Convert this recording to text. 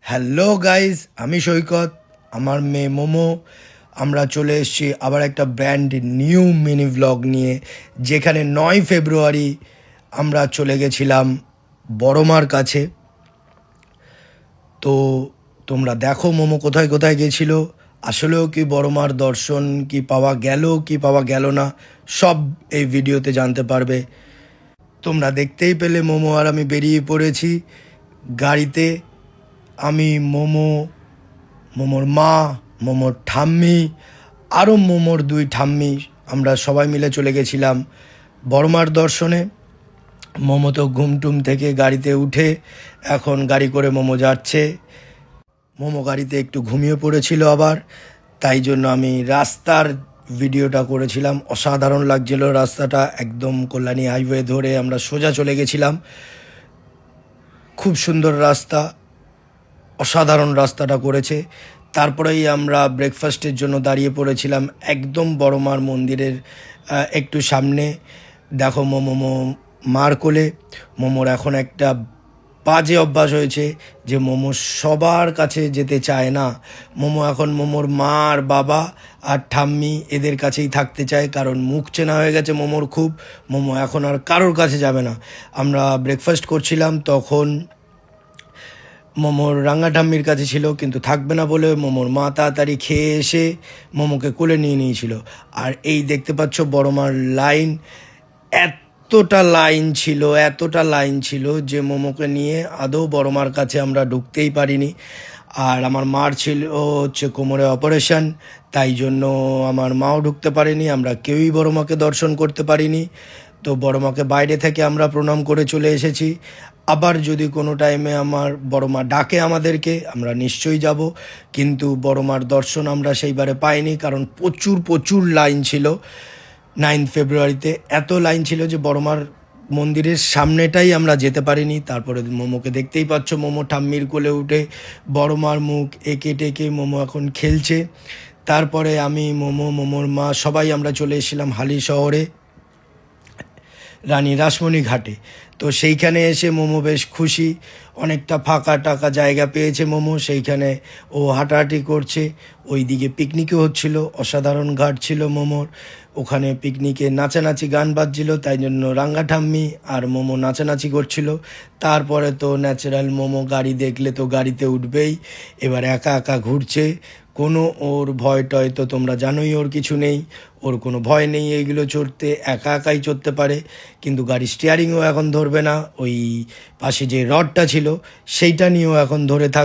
Hello guys, আমি সৈকত, আমার মেয়ে মোমো। আমরা চলে এসেছি আবার একটা ব্র্যান্ড নিউ মিনি ব্লগ নিয়ে, যেখানে 9 ফেব্রুয়ারি আমরা চলে গেছিলাম বড়মার কাছে। তো তোমরা দেখো মোমো কোথায় কোথায় গেছিল, আসলেও কি বড়মার দর্শন কি পাওয়া গেল কি পাওয়া গেল না, সব এই ভিডিওতে জানতে পারবে। তোমরা দেখতেই পেলে মোমো আর আমি বেরিয়ে পড়েছি গাড়িতে। আমি, মোমোর মা, মোমোর ঠাম্মি, আরও মোমোর 2 ঠাম্মি, আমরা সবাই মিলে চলে গেছিলাম বড়মার দর্শনে। মোমো তো ঘুমটুম থেকে গাড়িতে উঠে এখন গাড়ি করে মোমো যাচ্ছে। মোমো গাড়িতে একটু ঘুমিয়ে পড়েছিল আবার, তাই জন্য আমি রাস্তার ভিডিওটা করেছিলাম। অসাধারণ লাগছিল রাস্তাটা, একদম কল্যাণী হাইওয়ে ধরে আমরা সোজা চলে গেছিলাম। খুব সুন্দর রাস্তা, অসাধারণ রাস্তাটা করেছে। তারপরেই আমরা ব্রেকফাস্টের জন্য দাঁড়িয়ে পড়েছিলাম একদম বড়মার মন্দিরের একটু সামনে। দেখো মোমো মার কোলে। মোমোর এখন একটা বাজে অভ্যাস হয়েছে যে মোমো সবার কাছে যেতে চায় না। মোমো এখন মোমোর মা আর বাবা আর ঠাম্মি এদের কাছেই থাকতে চায়, কারণ মুখ চেনা হয়ে গেছে মোমোর খুব। মোমো এখন আর কারোর কাছে যাবে না। আমরা ব্রেকফাস্ট করছিলাম, তখন মোমোর রাঙ্গা ঠাম্মির কাছে ছিল, কিন্তু থাকবে না বলে মোমোর মা তাড়াতাড়ি খেয়ে এসে মোমোকে কোলে নিয়ে নিয়েছিল। আর এই দেখতে পাচ্ছ বড়মার লাইন, এতটা লাইন ছিল যে মোমোকে নিয়ে আদৌ বড়মার কাছে আমরা ঢুকতেই পারিনি। আর আমার মার ছিল হচ্ছে কোমরে অপারেশন, তাই জন্য আমার মাও ঢুকতে পারেনি, আমরা কেউই বড়মাকে দর্শন করতে পারিনি। তো বড়মাকে বাইরে থেকে আমরা প্রণাম করে চলে এসেছি। আবার যদি কোনো টাইমে আমার বড়মা ডাকে আমাদেরকে, আমরা নিশ্চয়ই যাব, কিন্তু বড়মার দর্শন আমরা সেইবারে পাইনি, কারণ প্রচুর লাইন ছিল। 9 ফেব্রুয়ারিতে এত লাইন ছিল যে বড়মার মন্দিরের সামনেটাই আমরা যেতে পারিনি। তারপরে মোমোকে দেখতেই পাচ্ছ, মোমো ঠাম্মির কোলে উঠে বড়মার মুখ এঁকে টেকে মোমো এখন খেলছে। তারপরে আমি, মোমোর মা সবাই আমরা চলে এসেছিলাম হালি শহরে, রানী রাসমণি ঘাটে। তো সেইখানে এসে মোমো বেশ খুশি, অনেকটা ফাঁকা টাকা জায়গা পেয়েছে মোমো, সেইখানে ও হাঁটাহাঁটি করছে। ওই দিকে পিকনিকও হচ্ছিল, অসাধারণ ঘাট ছিল মোমোর। ওখানে পিকনিকে নাচানাচি গান বাজছিল, তাই জন্য রাঙ্গা ঠাম্মি আর মোমো নাচানাচি করছিল। তারপরে তো ন্যাচারাল মোমো গাড়ি দেখলে তো গাড়িতে উঠবেই, এবার একা একা ঘুরছে। কোনো ওর ভয় টয় তো তোমরা জানোই, ওর কিছু নেই, ওর কোনো ভয় নেই এইগুলো চড়তে, একা একাই চড়তে পারে। কিন্তু গাড়ির স্টিয়ারিংও এখন ধরবে না, ওই পাশে যে রডটা ছিল সেইটা নিয়েও এখন ধরে থাক।